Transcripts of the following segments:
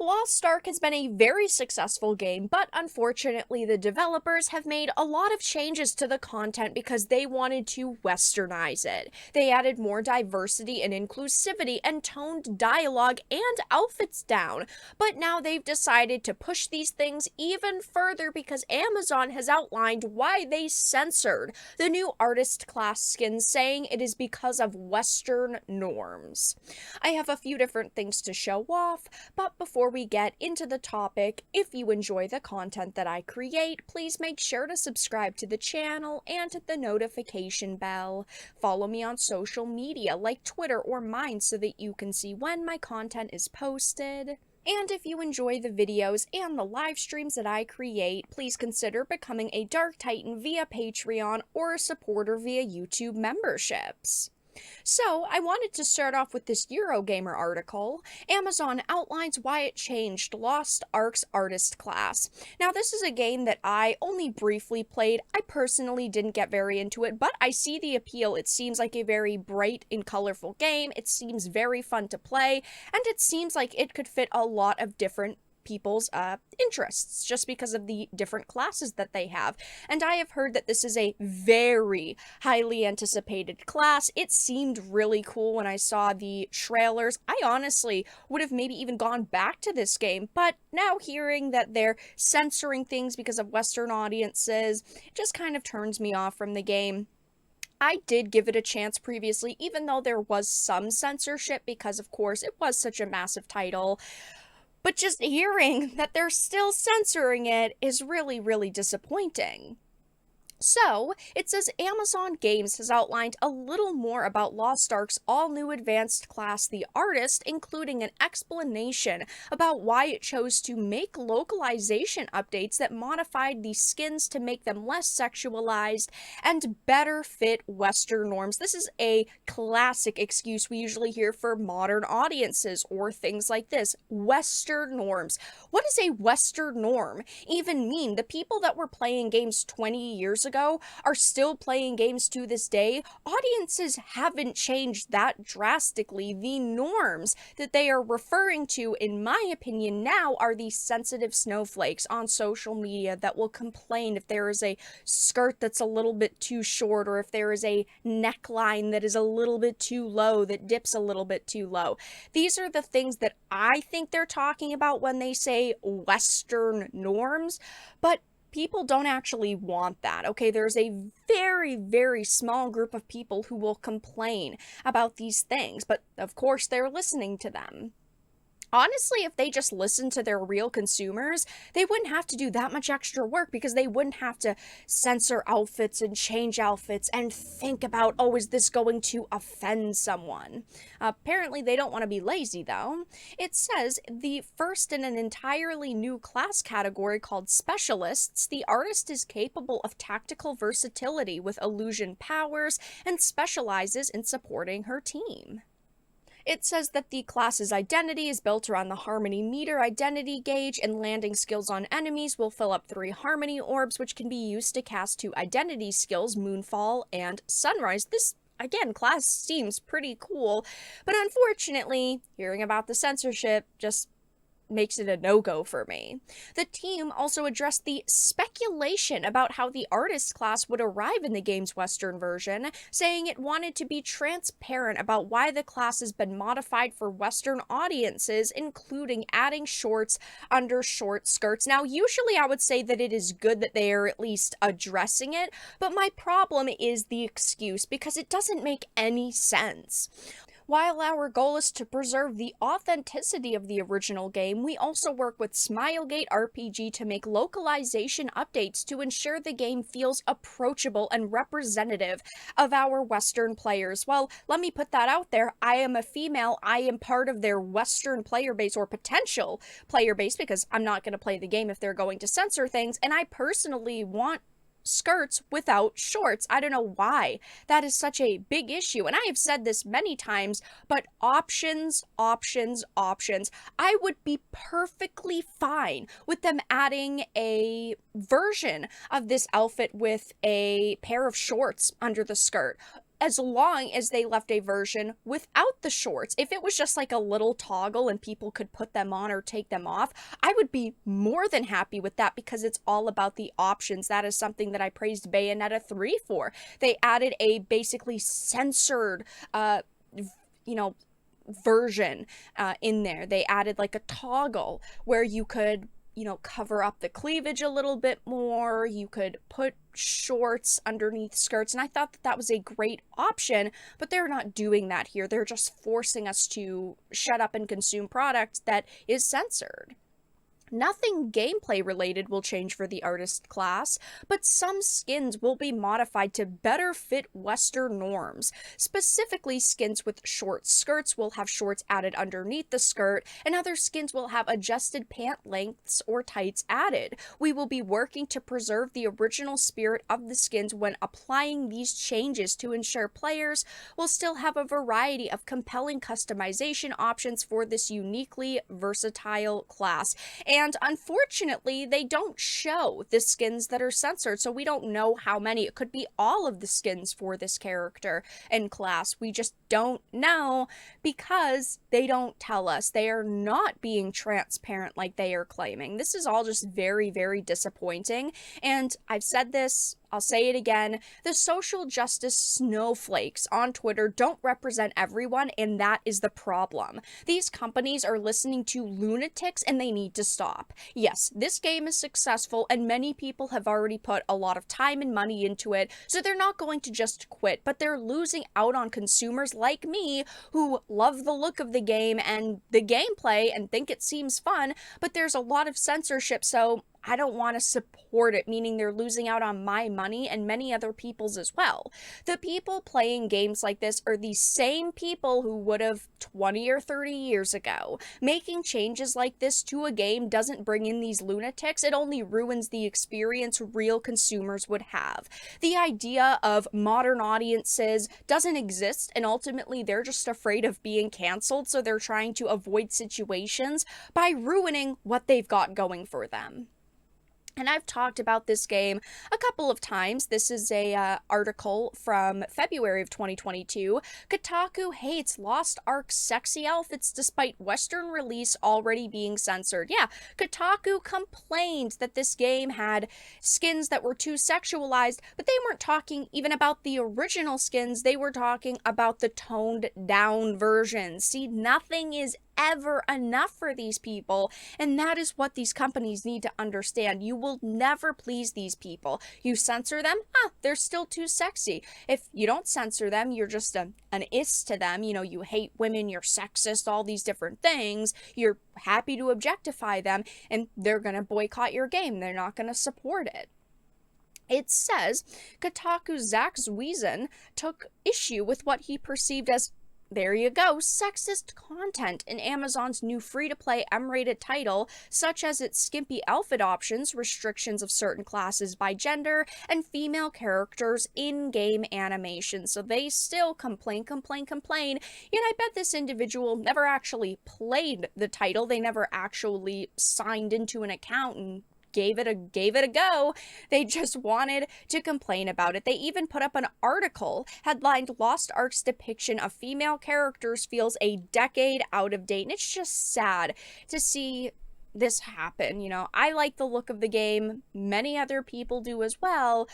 Lost Ark has been a very successful game, but unfortunately the developers have made a lot of changes to the content because they wanted to westernize it. They added more diversity and inclusivity and toned dialogue and outfits down, but now they've decided to push these things even further because Amazon has outlined why they censored the new artist class skins, saying it is because of Western norms. I have a few different things to show off, but before we get into the topic, if you enjoy the content that I create, please make sure to subscribe to the channel and hit the notification bell. Follow me on social media like Twitter or mine so that you can see when my content is posted. And if you enjoy the videos and the live streams that I create, please consider becoming a Dark Titan via Patreon or a supporter via YouTube memberships. So, I wanted to start off with this Eurogamer article. Amazon outlines why it changed Lost Ark's artist class. Now, this is a game that I only briefly played. I personally didn't get very into it, but I see the appeal. It seems like a very bright and colorful game. It seems very fun to play, and it seems like it could fit a lot of different people's interests just because of the different classes that they have. And I have heard that this is a very highly anticipated class. It seemed really cool when I saw the trailers. I honestly would have maybe even gone back to this game, but now hearing that they're censoring things because of Western audiences, it just kind of turns me off from the game. I did give it a chance previously, even though there was some censorship because, of course, it was such a massive title. But just hearing that they're still censoring it is really, really disappointing. So, it says Amazon Games has outlined a little more about Lost Ark's all-new advanced class, the Artist, including an explanation about why it chose to make localization updates that modified the skins to make them less sexualized and better fit Western norms. This is a classic excuse we usually hear for modern audiences or things like this. Western norms. What does a Western norm even mean? The people that were playing games 20 years ago are still playing games to this day. Audiences haven't changed that drastically. The norms that they are referring to, in my opinion, now are these sensitive snowflakes on social media that will complain if there is a skirt that's a little bit too short, or if there is a neckline that is a little bit too low, that dips a little bit too low. These are the things that I think they're talking about when they say Western norms, but people don't actually want that, okay? There's a very, very small group of people who will complain about these things, but of course they're listening to them. Honestly, if they just listened to their real consumers, they wouldn't have to do that much extra work because they wouldn't have to censor outfits and change outfits and think about, oh, is this going to offend someone? Apparently, they don't want to be lazy, though. It says the first in an entirely new class category called Specialists, the artist is capable of tactical versatility with illusion powers and specializes in supporting her team. It says that the class's identity is built around the Harmony Meter identity gauge, and landing skills on enemies will fill up 3 Harmony orbs, which can be used to cast 2 identity skills, Moonfall and Sunrise. This, again, class seems pretty cool, but unfortunately, hearing about the censorship just makes it a no-go for me. The team also addressed the speculation about how the artist class would arrive in the game's Western version, saying it wanted to be transparent about why the class has been modified for Western audiences, including adding shorts under short skirts. Now, usually I would say that it is good that they are at least addressing it, but my problem is the excuse, because it doesn't make any sense. While our goal is to preserve the authenticity of the original game, we also work with Smilegate RPG to make localization updates to ensure the game feels approachable and representative of our Western players. Well, let me put that out there. I am a female. I am part of their Western player base, or potential player base, because I'm not going to play the game if they're going to censor things, and I personally want skirts without shorts. I don't know why that is such a big issue, and I have said this many times, but options, options, options. I would be perfectly fine with them adding a version of this outfit with a pair of shorts under the skirt. as long as they left a version without the shorts. If it was just like a little toggle and people could put them on or take them off, I would be more than happy with that because it's all about the options. That is something that I praised Bayonetta 3 for. They added a basically censored, you know, version in there. They added like a toggle where you could, cover up the cleavage a little bit more. You could put shorts underneath skirts. And I thought that that was a great option, but they're not doing that here. They're just forcing us to shut up and consume product that is censored. Nothing gameplay related will change for the artist class, but some skins will be modified to better fit Western norms. Specifically, skins with short skirts will have shorts added underneath the skirt, and other skins will have adjusted pant lengths or tights added. We will be working to preserve the original spirit of the skins when applying these changes to ensure players will still have a variety of compelling customization options for this uniquely versatile class. And unfortunately, they don't show the skins that are censored, so we don't know how many. It could be all of the skins for this character and class. We just don't know because they don't tell us. They are not being transparent like they are claiming. This is all just very, very disappointing. And I've said this, I'll say it again, the social justice snowflakes on Twitter don't represent everyone, and that is the problem. These companies are listening to lunatics, and they need to stop. Yes, this game is successful, and many people have already put a lot of time and money into it, so they're not going to just quit, but they're losing out on consumers like me who love the look of the game and the gameplay and think it seems fun, but there's a lot of censorship, so I don't want to support it, meaning they're losing out on my money and many other people's as well. The people playing games like this are the same people who would have 20 or 30 years ago. Making changes like this to a game doesn't bring in these lunatics, it only ruins the experience real consumers would have. The idea of modern audiences doesn't exist, and ultimately they're just afraid of being canceled, so they're trying to avoid situations by ruining what they've got going for them. And I've talked about this game a couple of times. This is a article from February of 2022. Kotaku hates Lost Ark's sexy outfits despite Western release already being censored. Yeah, Kotaku complained that this game had skins that were too sexualized, but they weren't talking even about the original skins. They were talking about the toned down versions. See, nothing is ever enough for these people, and that is what these companies need to understand. You will never please these people. You censor them, they're still too sexy. If you don't censor them, you're just an is to them. You hate women, you're sexist, all these different things. You're happy to objectify them, and they're gonna boycott your game. They're not gonna support it. It says Kotaku's Zach Zwiesen took issue with what he perceived as, there you go, sexist content in Amazon's new free-to-play M-rated title, such as its skimpy outfit options, restrictions of certain classes by gender, and female characters' in-game animation. So they still complain. Yet I bet this individual never actually played the title. They never actually signed into an account and gave it a go. They just wanted to complain about it. They even put up an article headlined Lost Ark's depiction of female characters feels a decade out of date. And it's just sad to see this happen. I like the look of the game. Many other people do as well.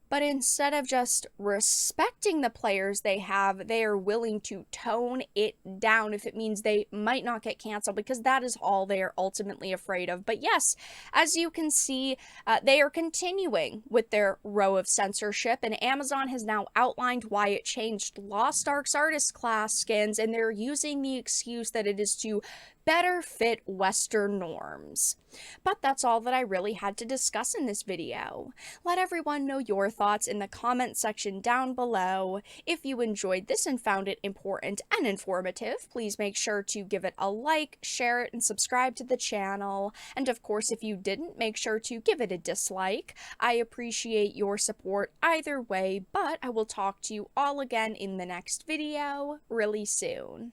But instead of just respecting the players they have, they are willing to tone it down if it means they might not get canceled, because that is all they are ultimately afraid of. But yes, as you can see, they are continuing with their row of censorship, and Amazon has now outlined why it changed Lost Ark's artist class skins, and they're using the excuse that it is to better fit Western norms. But that's all that I really had to discuss in this video. Let everyone know your thoughts in the comment section down below. If you enjoyed this and found it important and informative, please make sure to give it a like, share it, and subscribe to the channel. And of course, if you didn't, make sure to give it a dislike. I appreciate your support either way, but I will talk to you all again in the next video really soon.